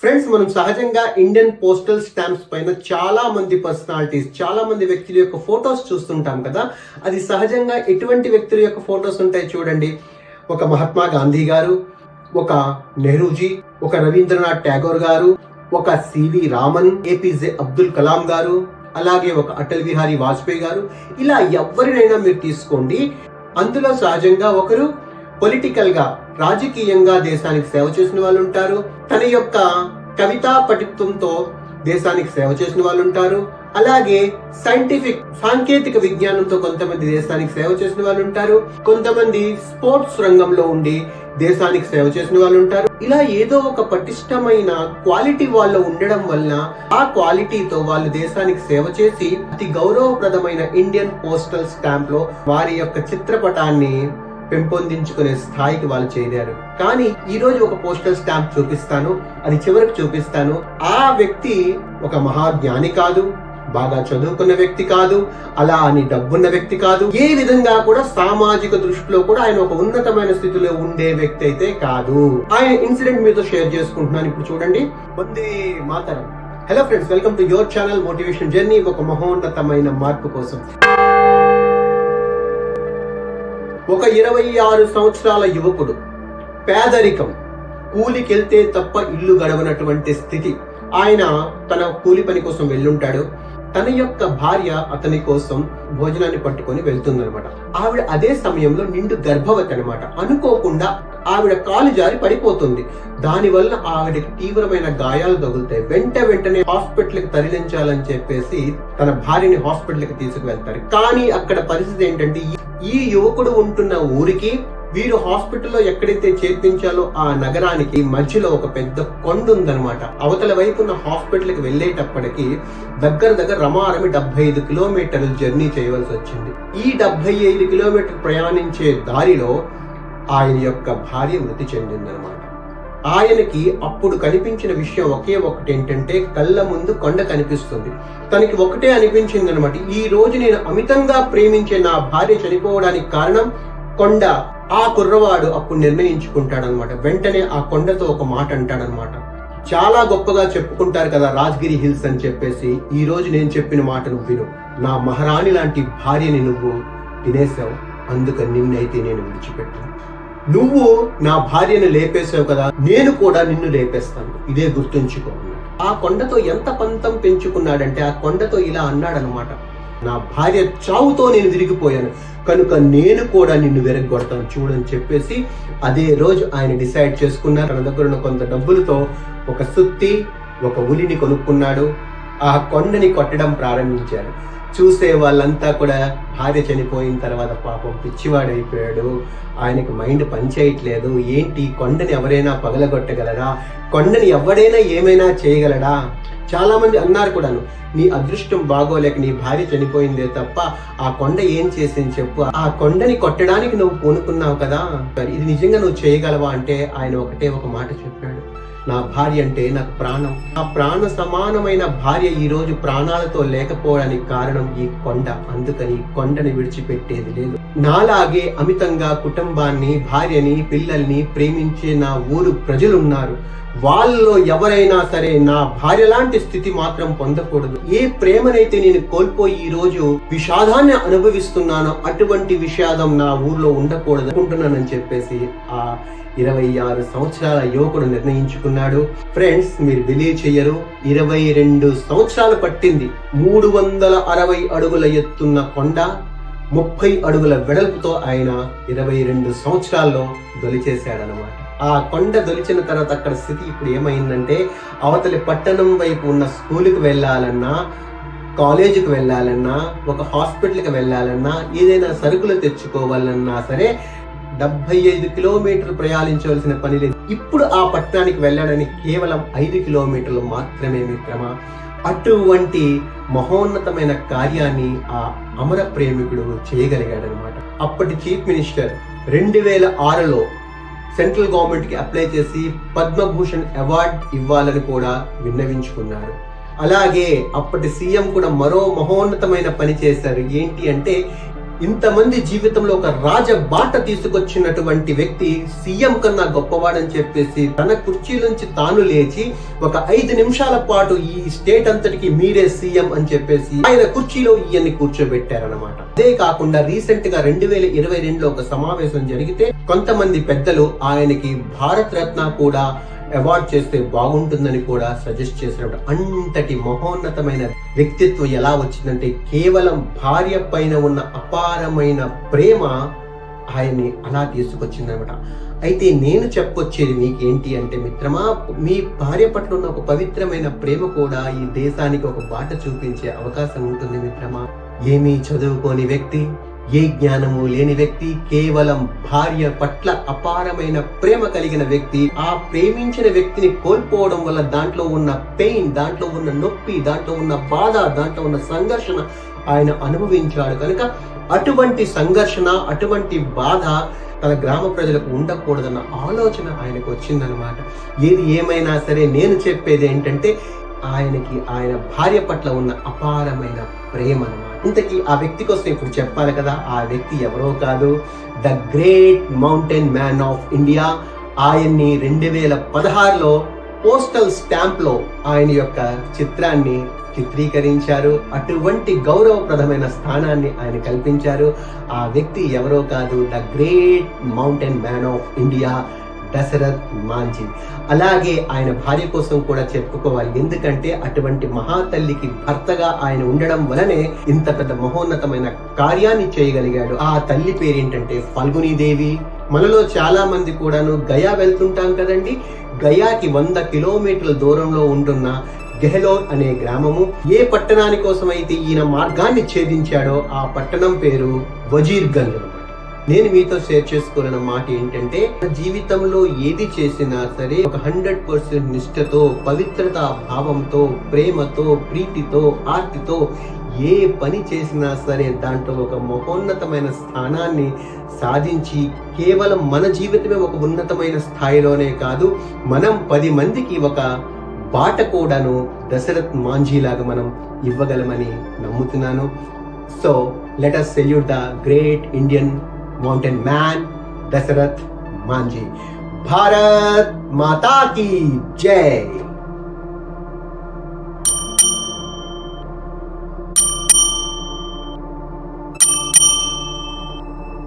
Friends, మనం సహజంగా Indian postal stamps పైన చాలా మంది పర్సనాలిటీస్, చాలా మంది వ్యక్తుల యొక్క ఫొటోస్ చూస్తుంటాం కదా. అది సహజంగా ఎటువంటి వ్యక్తుల యొక్క ఫొటోస్ ఉంటాయి చూడండి. ఒక మహాత్మా గాంధీ గారు, ఒక నెహ్రూజీ, ఒక రవీంద్రనాథ్ ఠాగూర్ గారు, ఒక సివి రామన్, ఏపీజే అబ్దుల్ కలాం గారు, అలాగే ఒక అటల్ బిహారీ వాజ్పేయి గారు. ఇలా ఎవరినైనా మీరు తీసుకోండి, అందులో సహజంగా ఒకరు పొలిటికల్ గా, రాజకీయంగా దేశానికి సేవ చేసిన వాళ్ళు ఉంటారు. తన యొక్క కవితా పఠిత్వంతో దేశానికి సేవ చేసిన వాళ్ళు ఉంటారు. అలాగే సైంటిఫిక్, సాంకేతిక విజ్ఞానంతో కొంతమంది దేశానికి సేవ చేసిన వాళ్ళు ఉంటారు. కొంతమంది స్పోర్ట్స్ రంగంలో ఉండి దేశానికి సేవ చేసిన వాళ్ళు ఉంటారు. ఇలా ఏదో ఒక పటిష్టమైన క్వాలిటీ వాళ్ళు ఉండడం వల్ల ఆ క్వాలిటీతో వాళ్ళు దేశానికి సేవ చేసి అతి గౌరవప్రదమైన ఇండియన్ పోస్టల్ స్టాంప్ లో వారి యొక్క చిత్రపటాన్ని పెంపొందించుకునే స్థాయికి వాళ్ళు చేరారు. కానీ ఈ రోజు ఒక పోస్టల్ స్టాంప్ చూపిస్తాను, అది చివరికి చూపిస్తాను. ఆ వ్యక్తి ఒక మహాజ్ఞాని కాదు, బాగా చదువుకున్న వ్యక్తి కాదు, అలా అని డబ్బున్న వ్యక్తి కాదు, ఏ విధంగా కూడా సామాజిక దృష్టిలో కూడా ఆయన ఒక ఉన్నతమైన స్థితిలో ఉండే వ్యక్తి అయితే కాదు. ఆయన ఇన్సిడెంట్ మీతో షేర్ చేసుకుంటున్నాను. ఇప్పుడు చూడండి. Vande Mataram. Hello friends, welcome to your channel motivation journey, ఒక మహోన్నతమైన మార్పు కోసం. ఒక 26 సంవత్సరాల యువకుడు, పేదరికం, కూలికెళ్తే తప్ప ఇల్లు గడవనటువంటి స్థితి. ఆయన తన కూలి పని కోసం వెళ్ళుంటాడు. తన యొక్క భార్య అతని కోసం భోజనాన్ని పట్టుకొని వెళ్తుందనమాట. ఆవిడ అదే సమయంలో నిండు గర్భవతి అనమాట. అనుకోకుండా ఆవిడ కాలు జారి పడిపోతుంది. దానివల్ల ఆవిడకి తీవ్రమైన గాయాలు తగులుతాయి. వెంటనే హాస్పిటల్ కి తరలించాలని చెప్పేసి తన భార్యని హాస్పిటల్ కి తీసుకువెళ్తారు. కానీ అక్కడ పరిస్థితి ఏంటంటే, ఈ యువకుడు ఉంటున్న ఊరికి, వీరు హాస్పిటల్లో ఎక్కడైతే చేర్పించాలో ఆ నగరానికి మధ్యలో ఒక పెద్ద కొండ ఉందన్నమాట. అవతల వైపున్న హాస్పిటల్ కి వెళ్ళేటప్పటికి దగ్గర రమారమి 75 కిలోమీటర్లు జర్నీ చేయవలసి వచ్చింది. ఈ 75 కిలోమీటర్లు ప్రయాణించే దారిలో ఆయన యొక్క భార్య మృతి చెందిందనమాట. ఆయనకి అప్పుడు కనిపించిన విషయం ఒకే ఒకటి ఏంటంటే, కళ్ళ ముందు కొండ కనిపిస్తుంది. తనకి ఒకటే అనిపించింది అనమాట, ఈ రోజు నేను అమితంగా ప్రేమించే నా భార్య చనిపోవడానికి కారణం కొండ. ఆ కుర్రవాడు అప్పుడు నిర్ణయించుకుంటాడనమాట. వెంటనే ఆ కొండతో ఒక మాట అంటాడనమాట. చాలా గొప్పగా చెప్పుకుంటారు కదా రాజ్గిరి హిల్స్ అని చెప్పేసి. ఈ రోజు నేను చెప్పిన మాట నువ్వు విను. నా మహారాణి లాంటి భార్యని నువ్వు తినేసావు, అందుకని నిన్నైతే నేను విడిచిపెట్టాను. నువ్వు నా భార్యను లేపేసావు కదా, నేను కూడా నిన్ను లేపేస్తాను, ఇదే గుర్తుంచుకో. ఆ కొండతో ఎంత పంతం పెంచుకున్నాడంటే, ఆ కొండతో ఇలా అన్నాడనమాట, నా భార్య చావుతో నేను విరిగిపోయాను, కనుక నేను కూడా నిన్ను వెరగొడతాను చూడని చెప్పేసి అదే రోజు ఆయన డిసైడ్ చేసుకున్నారు. తన దగ్గర ఉన్న కొంత డబ్బులతో ఒక సుత్తి, ఒక ఉలిని కొనుక్కున్నాడు. ఆ కొండని కొట్టడం ప్రారంభించాడు. చూసే వాళ్ళంతా కూడా భార్య చనిపోయిన తర్వాత పాపం పిచ్చివాడైపోయాడు. ఆయనకు మైండ్ పనిచేయట్లేదు. ఏంటి, కొండని ఎవరైనా పగలగొట్టగలరా? కొండని ఎవరైనా ఏమైనా చేయగలడా? చాలా మంది అన్నారు కూడాను, నీ అదృష్టం బాగోలేక నీ భార్య చనిపోయిందే తప్ప ఆ కొండ ఏం చేసింది చెప్పు, ఆ కొండని కొట్టడానికి నువ్వు పూనుకున్నావు కదా, ఇది నిజంగా నువ్వు చేయగలవా అంటే ఆయన ఒకటే ఒక మాట చెప్పాడు, నా భార్య అంటే నాకు ప్రాణం. ఆ ప్రాణ సమానమైన భార్య ఈ రోజు ప్రాణాలతో లేకపోవడానికి కారణం ఈ కొండ, అందుకని కొండని విడిచిపెట్టేది లేదు. నాలాగే అమితంగా కుటుంబాన్ని, భార్యని, పిల్లల్ని ప్రేమించే నా ఊరు ప్రజలున్నారు. వాళ్ళలో ఎవరైనా సరే నా భార్య లాంటి స్థితి మాత్రం పొందకూడదు. ఏ ప్రేమనైతే నేను కోల్పోయి ఈ రోజు విషాదాన్ని అనుభవిస్తున్నానో అటువంటి విషాదం నా ఊర్లో ఉండకూడదు అనుకుంటున్నానని చెప్పేసి ఆ 26 సంవత్సరాల యువకుడు నిర్ణయించుకున్నాడు. ఫ్రెండ్స్, మీరు బిలీవ్ చెయ్యరు, 22 సంవత్సరాలు పట్టింది. 360 అడుగుల ఎత్తున్న కొండ 30 అడుగుల వెడల్పుతో ఆయన 22 సంవత్సరాల్లో దొలిచేశాడనమాట. ఆ కొండ దొలిచిన తర్వాత అక్కడ స్థితి ఇప్పుడు ఏమైందంటే, అవతలి పట్టణం వైపు ఉన్న స్కూల్కి వెళ్ళాలన్నా, కాలేజీకి వెళ్ళాలన్నా, ఒక హాస్పిటల్కి వెళ్ళాలన్నా, ఏదైనా సరుకులు తెచ్చుకోవాలన్నా సరే 75 కిలోమీటర్లు ప్రయాణించవలసిన పని లేదు. ఇప్పుడు ఆ పట్టణానికి వెళ్ళడానికి కేవలం 5 కిలోమీటర్లు మాత్రమే మిత్రమా. అటువంటి మహోన్నతమైన కార్యాన్ని ఆ అమర ప్రేమికుడు చేయగలిగాడనమాట. అప్పటి చీఫ్ మినిస్టర్ 2006లో సెంట్రల్ గవర్నమెంట్ కి అప్లై చేసి పద్మభూషణ్ అవార్డ్ ఇవ్వాలని కూడా విన్నవించుకున్నారు. అలాగే అప్పటి సీఎం కూడా మరో మహోన్నతమైన పని చేశారు. ఏంటి అంటే, ఇంతమంది జీవితంలో ఒక రాజ బాట తీసుకొచ్చినటువంటి వ్యక్తి సీఎం కన్నా గొప్పవాడని చెప్పేసి తన కుర్చీలోంచి తాను లేచి ఒక 5 నిమిషాల పాటు ఈ స్టేట్ అంతటికి మీరే సీఎం అని చెప్పేసి ఆయన కుర్చీలో ఈయన్ని కూర్చోబెట్టారనమాట. అదే కాకుండా రీసెంట్ గా 2022లో ఒక సమావేశం జరిగితే కొంతమంది పెద్దలు ఆయనకి భారత రత్న కూడా అవార్డ్ చేస్తే బాగుంటుందని కూడా సజెస్ట్ చేసినప్పుడు అంతటి మహోన్నతమైన వ్యక్తిత్వం ఎలా వచ్చిందంటే కేవలం భార్య పైన ఉన్న అపారమైన ప్రేమ ఆయన్ని అలా తీసుకొచ్చిందనమాట. అయితే నేను చెప్పొచ్చేది మీకేంటి అంటే మిత్రమా, మీ భార్య పట్ల ఉన్న ఒక పవిత్రమైన ప్రేమ కూడా ఈ దేశానికి ఒక బాట చూపించే అవకాశం ఉంటుంది మిత్రమా. ఏమీ చదువుకోని వ్యక్తి, ఏ జ్ఞానము లేని వ్యక్తి, కేవలం భార్య పట్ల అపారమైన ప్రేమ కలిగిన వ్యక్తి, ఆ ప్రేమించిన వ్యక్తిని కోల్పోవడం వల్ల దాంట్లో ఉన్న పెయిన్, దాంట్లో ఉన్న నొప్పి, దాంట్లో ఉన్న బాధ, దాంట్లో ఉన్న సంఘర్షణ ఆయన అనుభవించాడు కనుక అటువంటి సంఘర్షణ, అటువంటి బాధ తన గ్రామ ప్రజలకు ఉండకూడదన్న ఆలోచన ఆయనకు వచ్చిందనమాట. ఏది ఏమైనా సరే నేను చెప్పేది ఏంటంటే ఆయనకి ఆయన భార్య పట్ల ఉన్న అపారమైన ప్రేమ అన్నమాట. ఇంతకీ ఆ వ్యక్తి కోసం ఇప్పుడు చెప్పాలి కదా, ఆ వ్యక్తి ఎవరో కాదు, the great mountain man of India. ఆయన్ని 2016లో పోస్టల్ స్టాంప్ లో ఆయన యొక్క చిత్రాన్ని చిత్రీకరించారు. అటువంటి గౌరవప్రదమైన స్థానాన్ని ఆయన కల్పించారు. ఆ వ్యక్తి ఎవరో కాదు, the great mountain man of India, Dashrath Manjhi. అలాగే ఆయన భార్య కోసం కూడా చెప్పుకోవాలి. ఎందుకంటే అటువంటి మహాతల్లికి భర్తగా ఆయన ఉండడం వలనే ఇంత పెద్ద మహోన్నతమైన కార్యాన్ని చేయగలిగాడు. ఆ తల్లి పేరేంటంటే ఫల్గునీదేవి. మనలో చాలా మంది కూడాను గయా వెళ్తుంటాం కదండి. గయాకి 100 కిలోమీటర్ల దూరంలో ఉంటున్న గెహ్లోర్ అనే గ్రామము, ఏ పట్టణాని కోసం అయితే ఈయన మార్గాన్ని ఛేదించాడో ఆ పట్టణం పేరు వజీర్గంజ్. నేను మీతో షేర్ చేసుకోవాలన్న మాట ఏంటంటే జీవితంలో ఏది చేసినా సరే ఒక 100% నిష్ఠతో, పవిత్రతా భావంతో, ప్రేమతో, ప్రీతితో, ఆర్తితో ఏ పని చేసినా సరే దాంట్లో ఒక మహోన్నతమైన స్థానాన్ని సాధించి కేవలం మన జీవితమే ఒక ఉన్నతమైన స్థాయిలోనే కాదు, మనం 10 మందికి ఒక బాట కూడాను దశరథ్ మాంఝీ లాగా మనం ఇవ్వగలమని నమ్ముతున్నాను. So let us salute the great Indian mountain man Dasarath Manjhi. Bharat Mata Ki Jai.